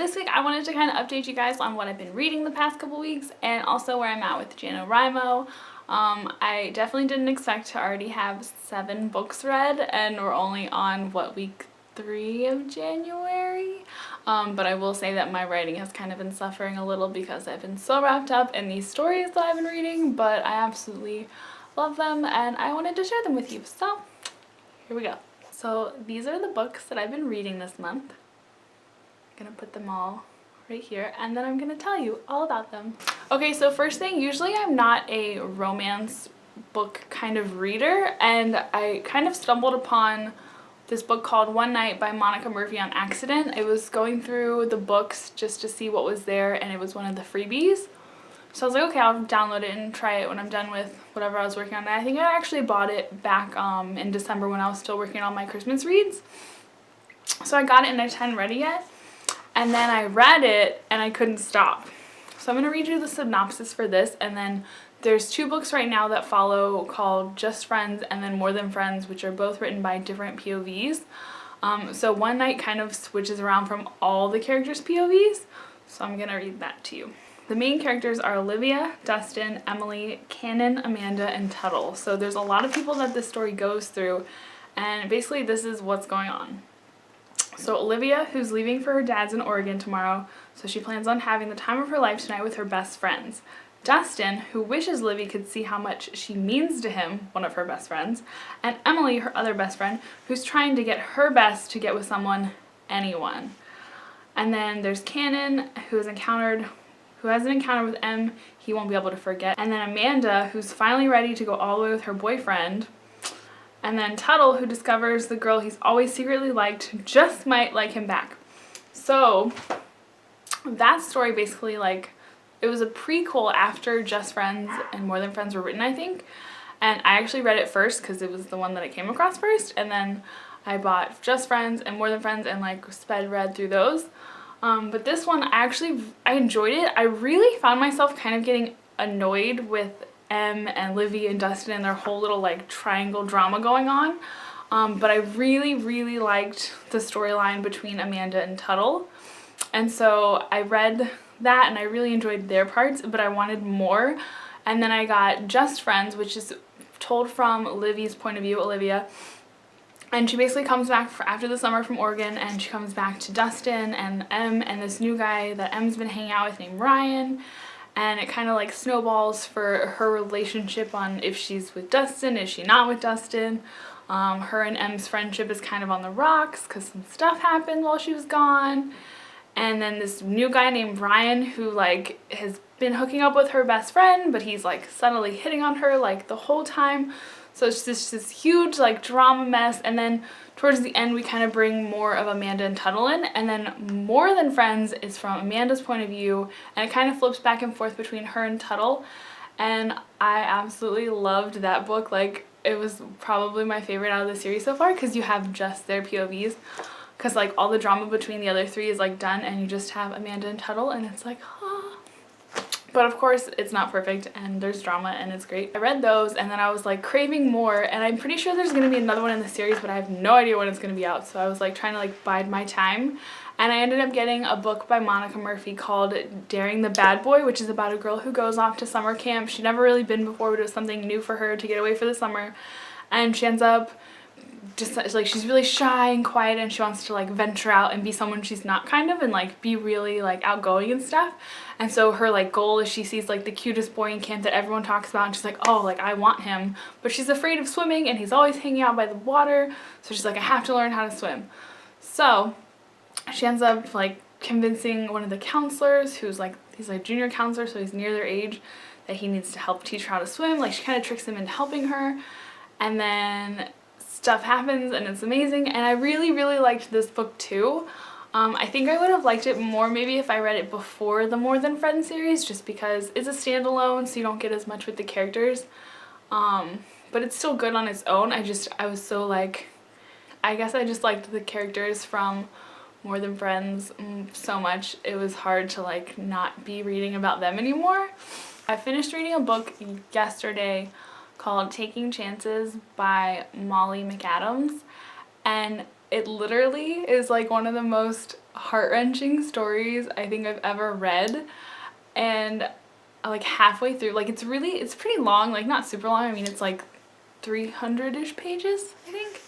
this week I wanted to kind of update you guys on what I've been reading the past couple weeks and also where I'm at with NaNoWriMo. I definitely didn't expect to already have 7 books read, and we're only on, what, week 3 of January? But I will say that my writing has kind of been suffering a little because I've been so wrapped up in these stories that I've been reading, but I absolutely love them and I wanted to share them with you. So here we go. So these are the books that I've been reading this month. I'm gonna put them all right here and then I'm gonna tell you all about them. Okay, so first thing, usually I'm not a romance book kind of reader, and I kind of stumbled upon this book called One Night by Monica Murphy on accident. I was going through the books just to see what was there, and it was one of the freebies. So I was like, okay, I'll download it and try it when I'm done with whatever I was working on. And I think I actually bought it back in December when I was still working on my Christmas reads. So I got it and I hadn't read it yet. And then I read it and I couldn't stop. So I'm going to read you the synopsis for this, and then there's 2 books right now that follow called Just Friends and then More Than Friends, which are both written by different POVs. So One Night kind of switches around from all the characters' POVs, so I'm going to read that to you. The main characters are Olivia, Dustin, Emily, Cannon, Amanda, and Tuttle. So there's a lot of people that this story goes through, and basically this is what's going on. So Olivia, who's leaving for her dad's in Oregon tomorrow, so she plans on having the time of her life tonight with her best friends. Dustin, who wishes Livy could see how much she means to him, one of her best friends, and Emily, her other best friend, who's trying to get her best to get with someone, anyone. And then there's Cannon, who has an encounter with M he won't be able to forget. And then Amanda, who's finally ready to go all the way with her boyfriend. And then Tuttle, who discovers the girl he's always secretly liked just might like him back. So that story basically, like, it was a prequel after Just Friends and More Than Friends were written, I think. And I actually read it first because it was the one that I came across first. And then I bought Just Friends and More Than Friends and like sped read through those. But this one, I enjoyed it. I really found myself kind of getting annoyed with Em and Livy and Dustin and their whole little like triangle drama going on. But I really, really liked the storyline between Amanda and Tuttle. And so I read that and I really enjoyed their parts, but I wanted more. And then I got Just Friends, which is told from Livy's point of view, Olivia. And she basically comes back after the summer from Oregon, and she comes back to Dustin and Em and this new guy that Em's been hanging out with named Ryan. And it kind of like snowballs for her relationship on if she's with Dustin, is she not with Dustin. Her and Em's friendship is kind of on the rocks because some stuff happened while she was gone. And then this new guy named Ryan, who like has been hooking up with her best friend, but he's like subtly hitting on her like the whole time. So it's just this huge like drama mess, and then towards the end we kind of bring more of Amanda and Tuttle in, and then More Than Friends is from Amanda's point of view, and it kind of flips back and forth between her and Tuttle, and I absolutely loved that book. Like, it was probably my favorite out of the series so far because you have just their POVs, because like all the drama between the other 3 is like done and you just have Amanda and Tuttle, and it's like, ah. But of course it's not perfect and there's drama and it's great. I read those and then I was like craving more, and I'm pretty sure there's going to be another one in the series, but I have no idea when it's going to be out. So I was like trying to like bide my time, and I ended up getting a book by Monica Murphy called Daring the Bad Boy, which is about a girl who goes off to summer camp. She'd never really been before, but it was something new for her to get away for the summer, and she ends up just like, she's really shy and quiet and she wants to like venture out and be someone she's not, kind of, and like be really like outgoing and stuff. And so her like goal is she sees like the cutest boy in camp that everyone talks about, and she's like, oh, like I want him, but she's afraid of swimming and he's always hanging out by the water, so she's like, I have to learn how to swim. So she ends up like convincing one of the counselors, who's like, he's like junior counselor, so he's near their age, that he needs to help teach her how to swim. Like, she kind of tricks him into helping her, and then stuff happens and it's amazing. And I really, really liked this book too. I think I would have liked it more maybe if I read it before the More Than Friends series, just because it's a standalone, so you don't get as much with the characters. But it's still good on its own. I was so like, I guess I just liked the characters from More Than Friends so much. It was hard to like not be reading about them anymore. I finished reading a book yesterday called Taking Chances by Molly McAdams, and it literally is like one of the most heart-wrenching stories I think I've ever read. And like halfway through, like it's pretty long, like not super long. I mean, it's like 300-ish pages, I think.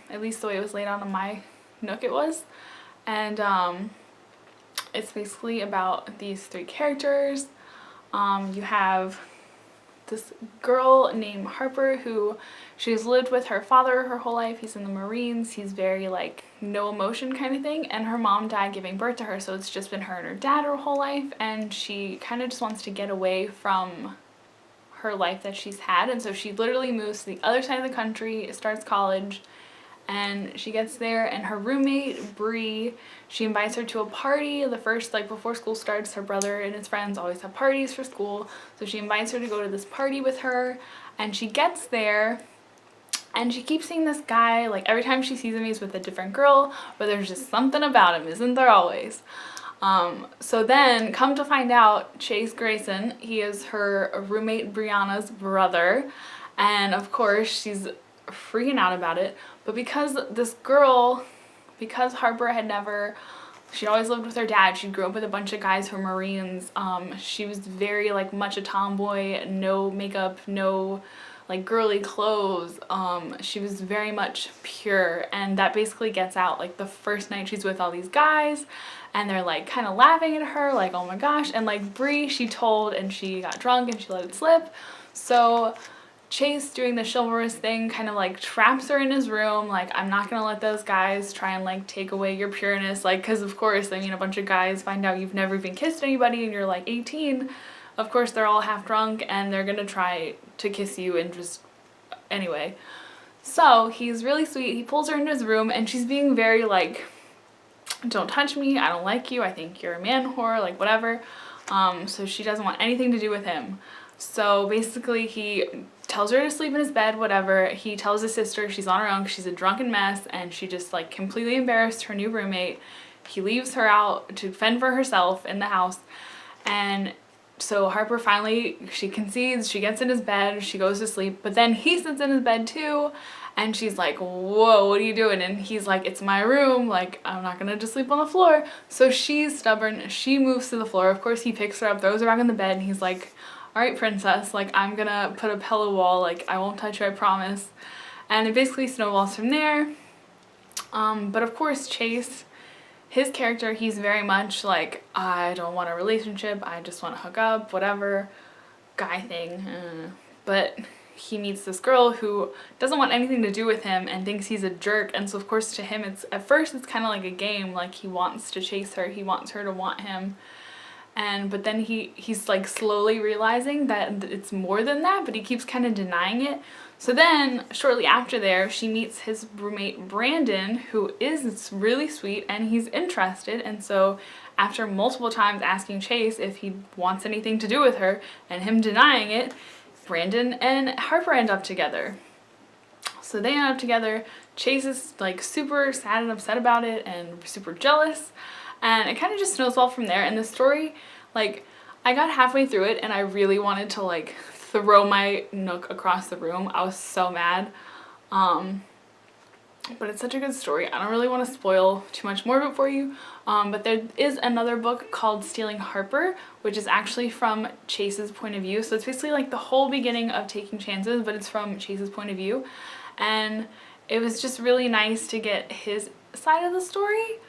At least the way it was laid out on my Nook it was. And it's basically about these three characters. You have this girl named Harper who she's lived with her father her whole life. He's in the Marines. He's very like no emotion kind of thing, and her mom died giving birth to her, so it's just been her and her dad her whole life, and she kind of just wants to get away from her life that she's had, and so she literally moves to the other side of the country, starts college, and she gets there, and her roommate Bree, she invites her to a party the first, like before school starts. Her brother and his friends always have parties for school, so she invites her to go to this party with her, and she gets there and she keeps seeing this guy, like every time she sees him he's with a different girl, but there's just something about him, isn't there always? So then come to find out, Chase Grayson, he is her roommate Brianna's brother, and of course she's freaking out about it. But because this girl, because Harper had never, she always lived with her dad, she grew up with a bunch of guys who were Marines, she was very like much a tomboy, no makeup, no like girly clothes, she was very much pure, and that basically gets out like the first night she's with all these guys, and they're like kind of laughing at her like, oh my gosh, and like Bree, she told and she got drunk and she let it slip, so Chase, doing the chivalrous thing, kind of like traps her in his room, like, I'm not gonna let those guys try and like take away your pureness, like, because of course, I mean, a bunch of guys find out you've never even kissed anybody and you're like 18, of course they're all half drunk and they're gonna try to kiss you, and just anyway. So he's really sweet, he pulls her into his room and she's being very like, don't touch me, I don't like you, I think you're a man whore, like whatever. So she doesn't want anything to do with him. So basically he tells her to sleep in his bed, whatever. He tells his sister she's on her own because she's a drunken mess and she just like completely embarrassed her new roommate. He leaves her out to fend for herself in the house, and so Harper finally, she concedes, she gets in his bed, she goes to sleep, but then he sits in his bed too, and she's like, whoa, what are you doing? And he's like, it's my room, like, I'm not gonna just sleep on the floor. So she's stubborn, she moves to the floor. Of course he picks her up, throws her back in the bed, and he's like, all right, princess, like, I'm gonna put a pillow wall, like, I won't touch you, I promise. And it basically snowballs from there. But of course Chase, his character, he's very much like, I don't want a relationship, I just want to hook up, whatever, guy thing. But he meets this girl who doesn't want anything to do with him and thinks he's a jerk, and so of course to him it's, at first it's kind of like a game, like he wants to chase her, he wants her to want him. But then he's like slowly realizing that it's more than that, but he keeps kind of denying it. So then shortly after there, she meets his roommate Brandon, who is really sweet and he's interested. And so after multiple times asking Chase if he wants anything to do with her and him denying it, Brandon and Harper end up together. So they end up together. Chase is like super sad and upset about it and super jealous. And it kind of just snowballs from there. And the story, like, I got halfway through it and I really wanted to like throw my Nook across the room. I was so mad. But it's such a good story. I don't really want to spoil too much more of it for you. But there is another book called Stealing Harper, which is actually from Chase's point of view. So it's basically like the whole beginning of Taking Chances, but it's from Chase's point of view. And it was just really nice to get his side of the story.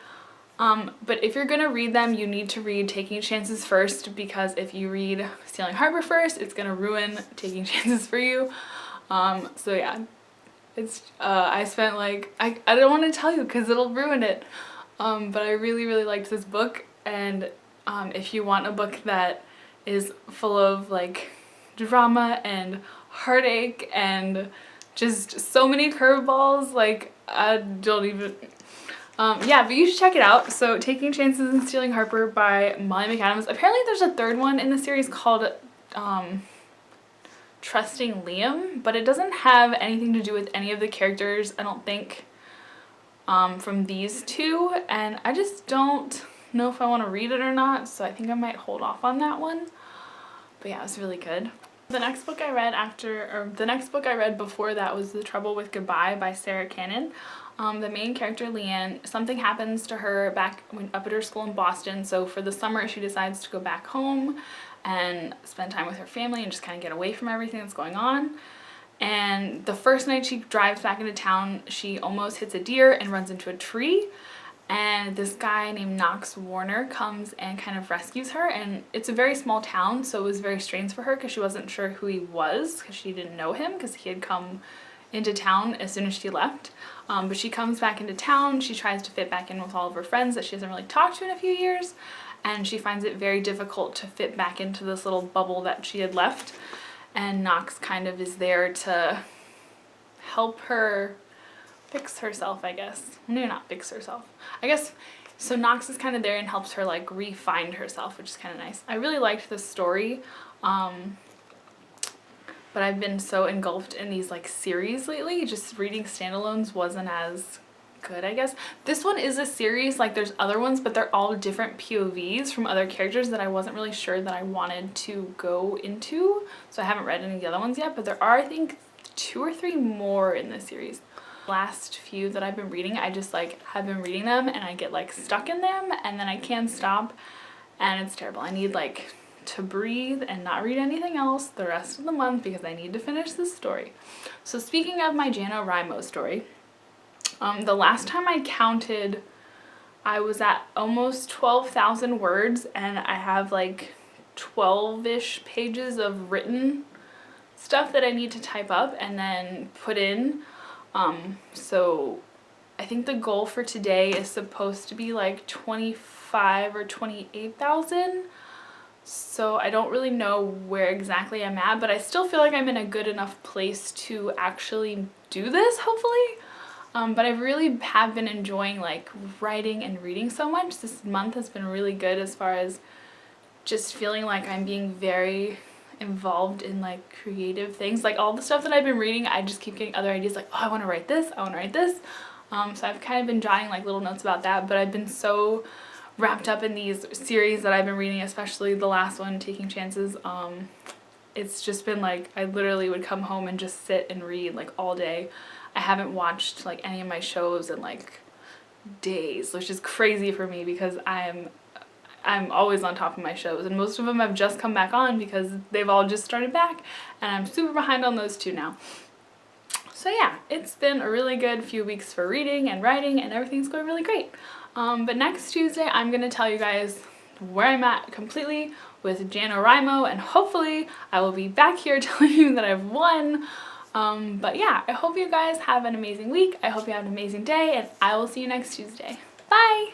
But if you're gonna read them, you need to read Taking Chances first, because if you read Stealing Harper first, it's gonna ruin Taking Chances for you. So yeah, it's, I spent like, I don't want to tell you because it'll ruin it. But I really, really liked this book, and if you want a book that is full of like drama and heartache and just so many curveballs, like, I don't even... yeah, but you should check it out. So Taking Chances and Stealing Harper by Molly McAdams. Apparently there's a third one in the series called Trusting Liam, but it doesn't have anything to do with any of the characters, I don't think, from these two, and I just don't know if I want to read it or not, so I think I might hold off on that one. But yeah, it was really good. The next book I read before that was The Trouble with Goodbye by Sarra Cannon. The main character, Leanne, something happens to her up at her school in Boston, so for the summer she decides to go back home and spend time with her family and just kind of get away from everything that's going on. And the first night she drives back into town, she almost hits a deer and runs into a tree. And this guy named Knox Warner comes and kind of rescues her, and it's a very small town, so it was very strange for her because she wasn't sure who he was because she didn't know him because he had come into town as soon as she left. But she comes back into town, she tries to fit back in with all of her friends that she hasn't really talked to in a few years, and she finds it very difficult to fit back into this little bubble that she had left. And Knox kind of is there to help her fix herself, I guess. No, not fix herself. I guess, so Knox is kind of there and helps her like re-find herself, which is kind of nice. I really liked this story, but I've been so engulfed in these like series lately, just reading standalones wasn't as good, I guess. This one is a series, like there's other ones, but they're all different POVs from other characters that I wasn't really sure that I wanted to go into, so I haven't read any of the other ones yet, but there are, I think, 2 or 3 more in this series. Last few that I've been reading, I just like have been reading them and I get like stuck in them and then I can't stop and it's terrible. I need like to breathe and not read anything else the rest of the month because I need to finish this story. So speaking of my NaNoWriMo story, the last time I counted, I was at almost 12,000 words and I have like 12-ish pages of written stuff that I need to type up and then put in. So I think the goal for today is supposed to be like 25 or 28,000. So I don't really know where exactly I'm at, but I still feel like I'm in a good enough place to actually do this, hopefully. But I really have been enjoying like writing and reading so much. This month has been really good as far as just feeling like I'm being very involved in like creative things. Like all the stuff that I've been reading, I just keep getting other ideas like, oh, I want to write this, I want to write this. So I've kind of been jotting like little notes about that, but I've been so wrapped up in these series that I've been reading, especially the last one, Taking Chances. It's just been like, I literally would come home and just sit and read like all day. I haven't watched like any of my shows in like days, which is crazy for me because I'm always on top of my shows, and most of them have just come back on because they've all just started back, and I'm super behind on those too now. So yeah, it's been a really good few weeks for reading and writing, and everything's going really great. But next Tuesday, I'm going to tell you guys where I'm at completely with NaNoWriMo, and hopefully I will be back here telling you that I've won. But yeah, I hope you guys have an amazing week. I hope you have an amazing day, and I will see you next Tuesday. Bye!